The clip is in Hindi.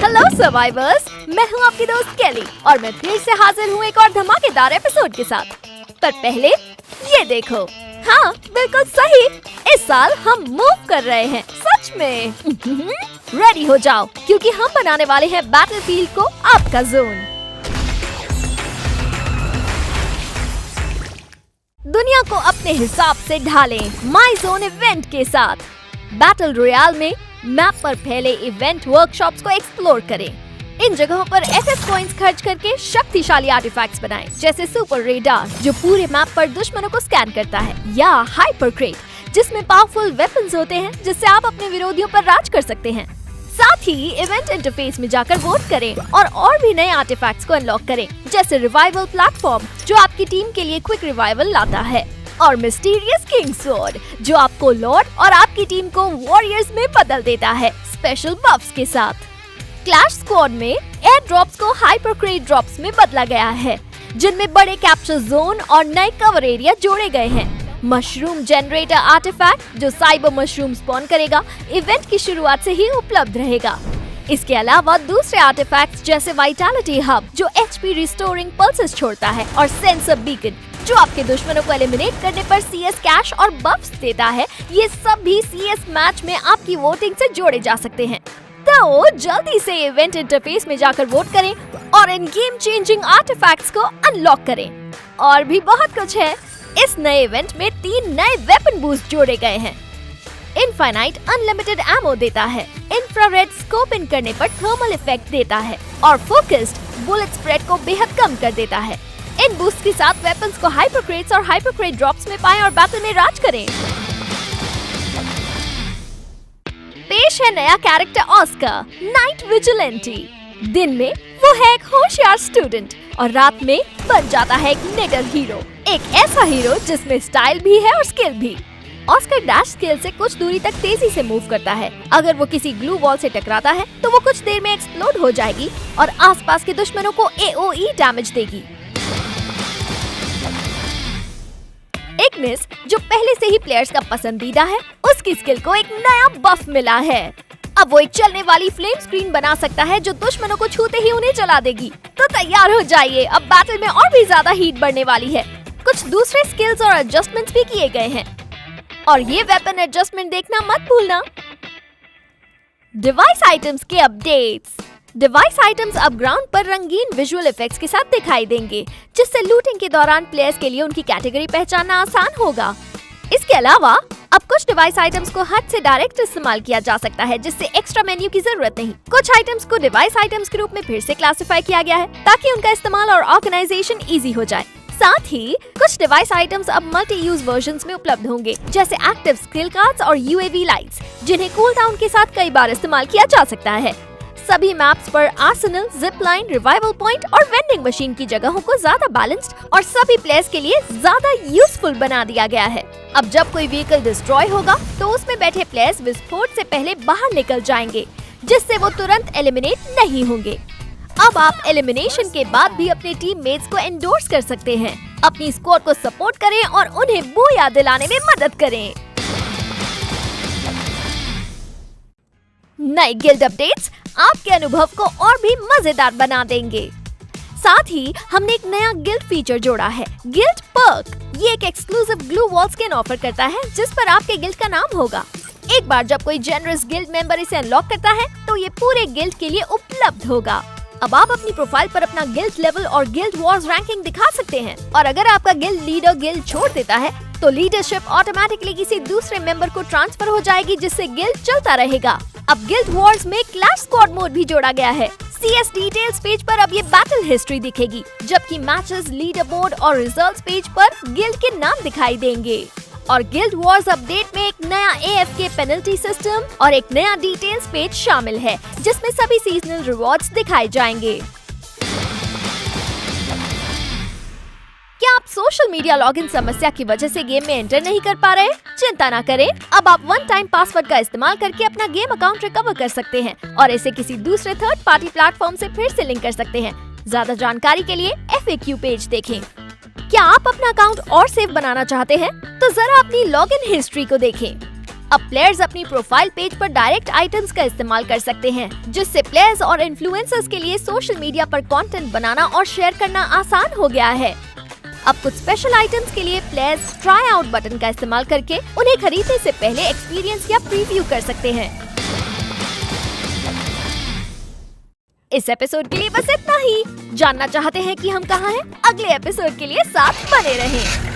हेलो सर्वाइवर्स, मैं हूँ आपकी दोस्त केली और मैं फिर से हाजिर हूँ एक और धमाकेदार एपिसोड के साथ। पर पहले ये देखो, हाँ बिल्कुल सही, इस साल हम मूव कर रहे हैं, सच में। रेडी हो जाओ क्योंकि हम बनाने वाले हैं बैटलफील्ड को आपका जोन। दुनिया को अपने हिसाब से ढालें माई जोन इवेंट के साथ। बैटल रॉयल में मैप पर फैले इवेंट वर्कशॉप्स को एक्सप्लोर करें। इन जगहों पर एफएफ कॉइंस खर्च करके शक्तिशाली आर्टिफैक्ट्स बनाएं, जैसे सुपर रेडार जो पूरे मैप पर दुश्मनों को स्कैन करता है, या हाइपर क्रेट जिसमें पावरफुल वेपन्स होते हैं जिससे आप अपने विरोधियों पर राज कर सकते हैं। साथ ही इवेंट इंटरफेस में जाकर वोट करें और भी नए आर्टिफैक्ट्स को अनलॉक करें, जैसे रिवाइवल प्लेटफॉर्म जो आपकी टीम के लिए क्विक रिवाइवल लाता है, और मिस्टीरियस किंग स्वॉर्ड जो आपको लॉर्ड और आपकी टीम को वॉरियर्स में बदल देता है स्पेशल बफ्स के साथ। क्लैश स्क्वाड में एयर ड्रॉप्स को हाइपर क्रेट ड्रॉप्स में बदला गया है, जिनमें बड़े कैप्चर जोन और नए कवर एरिया जोड़े गए हैं। मशरूम जनरेटर आर्टिफैक्ट जो साइबर मशरूम स्पॉन करेगा, इवेंट की शुरुआत से ही उपलब्ध रहेगा। इसके अलावा दूसरे आर्टिफैक्ट्स जैसे वाइटैलिटी हब जो एचपी रिस्टोरिंग पल्सेस छोड़ता है, और सेंसर बीकन जो आपके दुश्मनों को एलिमिनेट करने पर सीएस कैश और बफ्स देता है, ये सब भी सीएस मैच में आपकी वोटिंग से जोड़े जा सकते हैं। तो जल्दी से इवेंट इंटरफेस में जाकर वोट करें और इन गेम चेंजिंग आर्टिफैक्ट्स को अनलॉक करें। और भी बहुत कुछ है। इस नए इवेंट में 3 नए वेपन बूस्ट जोड़े गए हैं। इनफाइनाइट अनलिमिटेड एमो देता है, इंफ्रारेड स्कोप इन करने पर थर्मल इफेक्ट देता है, और फोकस्ड बुलेट स्प्रेड को बेहद कम कर देता है। इन बूस्ट के साथ वेपन्स को हाइपर क्रेट्स और हाइपर क्रेट ड्रॉप्स में पाएं और बैटल में राज करें। पेश है नया कैरेक्टर ऑस्कर, नाइट विजिलेंटी। दिन में वो है एक होशियार स्टूडेंट और रात में बन जाता है एक निडर हीरो, एक ऐसा हीरो जिसमें स्टाइल भी है और स्किल भी। ऑस्कर डैश स्किल से कुछ दूरी तक तेजी से मूव करता है। अगर वो किसी ग्लू वॉल से टकराता है तो वो कुछ देर में एक्सप्लोड हो जाएगी और आसपास के दुश्मनों को AOE डैमेज देगी। इग्निस जो पहले से ही प्लेयर्स का पसंदीदा है, उसकी स्किल को एक नया बफ मिला है। अब वो एक चलने वाली फ्लेम स्क्रीन बना सकता है जो दुश्मनों को छूते ही उन्हें जला देगी। तो तैयार हो जाइए, अब बैटल में और भी ज्यादा हीट बढ़ने वाली है। कुछ दूसरे स्किल्स और एडजस्टमेंट्स भी किए गए हैं, और ये वेपन एडजस्टमेंट देखना मत भूलना। डिवाइस आइटम्स के अपडेट्स। डिवाइस आइटम्स अब ग्राउंड पर रंगीन विजुअल इफेक्ट्स के साथ दिखाई देंगे, जिससे लूटिंग के दौरान प्लेयर्स के लिए उनकी कैटेगरी पहचानना आसान होगा। इसके अलावा अब कुछ डिवाइस आइटम्स को हद से डायरेक्ट इस्तेमाल किया जा सकता है, जिससे एक्स्ट्रा मेन्यू की जरूरत नहीं। कुछ आइटम्स को डिवाइस आइटम्स के रूप में फिर से क्लासिफाई किया गया है ताकि उनका इस्तेमाल और ऑर्गेनाइजेशन इजी हो जाए। साथ ही कुछ डिवाइस आइटम्स अब मल्टी यूज वर्जन्स में उपलब्ध होंगे, जैसे एक्टिव स्किल कार्ड्स और UAV लाइट्स, जिन्हें कूल डाउन के साथ कई बार इस्तेमाल किया जा सकता है। सभी मैप्स पर Arsenal, zip line, revival point और वेंडिंग मशीन की जगहों को ज्यादा बैलेंस्ड और सभी प्लेयर्स के लिए ज्यादा यूजफुल बना दिया गया है। अब जब कोई व्हीकल डिस्ट्रॉय होगा तो उसमें बैठे प्लेयर्स विस्फोट से पहले बाहर निकल जाएंगे, जिससे वो तुरंत एलिमिनेट नहीं होंगे। अब आप एलिमिनेशन के बाद भी अपने टीममेट्स को एंडोर्स कर सकते हैं, अपनी स्क्वाड को सपोर्ट करें और उन्हें बूया दिलाने में मदद करें। नए गिल्ड अपडेट्स आपके अनुभव को और भी मजेदार बना देंगे। साथ ही हमने एक नया गिल्ड फीचर जोड़ा है, गिल्ड पर्क। ये एक exclusive glue wall skin offer करता है, जिस पर आपके गिल्ड का नाम होगा। एक बार जब कोई जेनरस गिल्ड मेंबर इसे अनलॉक करता है तो ये पूरे गिल्ड के लिए उपलब्ध होगा। अब आप अपनी प्रोफाइल पर अपना गिल्ड लेवल और गिल्ड वॉर्स रैंकिंग दिखा सकते हैं, और अगर आपका गिल्ड लीडर गिल्ड छोड़ देता है तो लीडरशिप ऑटोमेटिकली किसी दूसरे मेंबर को ट्रांसफर हो जाएगी, जिससे गिल्ड चलता रहेगा। अब गिल्ड वॉर्स में क्लैश स्क्वाड मोड भी जोड़ा गया है। CS डिटेल्स पेज पर अब ये बैटल हिस्ट्री दिखेगी, जबकि मैचेस, लीडर बोर्ड और रिजल्ट्स पेज पर गिल्ड के नाम दिखाई देंगे। और गिल्ड वॉर्स अपडेट में एक नया AFK पेनल्टी सिस्टम और एक नया डिटेल्स पेज शामिल है, जिसमें सभी सीजनल रिवॉर्ड्स दिखाए जाएंगे। क्या आप सोशल मीडिया लॉगिन समस्या की वजह से गेम में एंटर नहीं कर पा रहे? चिंता ना करें, अब आप वन टाइम पासवर्ड का इस्तेमाल करके अपना गेम अकाउंट रिकवर कर सकते हैं और इसे किसी दूसरे थर्ड पार्टी प्लेटफॉर्म से फिर से लिंक कर सकते हैं। ज्यादा जानकारी के लिए FAQ पेज देखें। क्या आप अपना अकाउंट और सेफ बनाना चाहते हैं? तो जरा अपनी लॉगिन हिस्ट्री को देखें। अब प्लेयर्स अपनी प्रोफाइल पेज पर डायरेक्ट आइटम्स का इस्तेमाल कर सकते हैं, जिससे प्लेयर्स और इन्फ्लुएंसर्स के लिए सोशल मीडिया पर कंटेंट बनाना और शेयर करना आसान हो गया है। अब कुछ स्पेशल आइटम्स के लिए प्लेयर्स ट्राई आउट बटन का इस्तेमाल करके उन्हें खरीदने से पहले एक्सपीरियंस या प्रीव्यू कर सकते हैं। इस एपिसोड के लिए बस इतना ही। जानना चाहते हैं कि हम कहाँ हैं? अगले एपिसोड के लिए साथ बने रहें।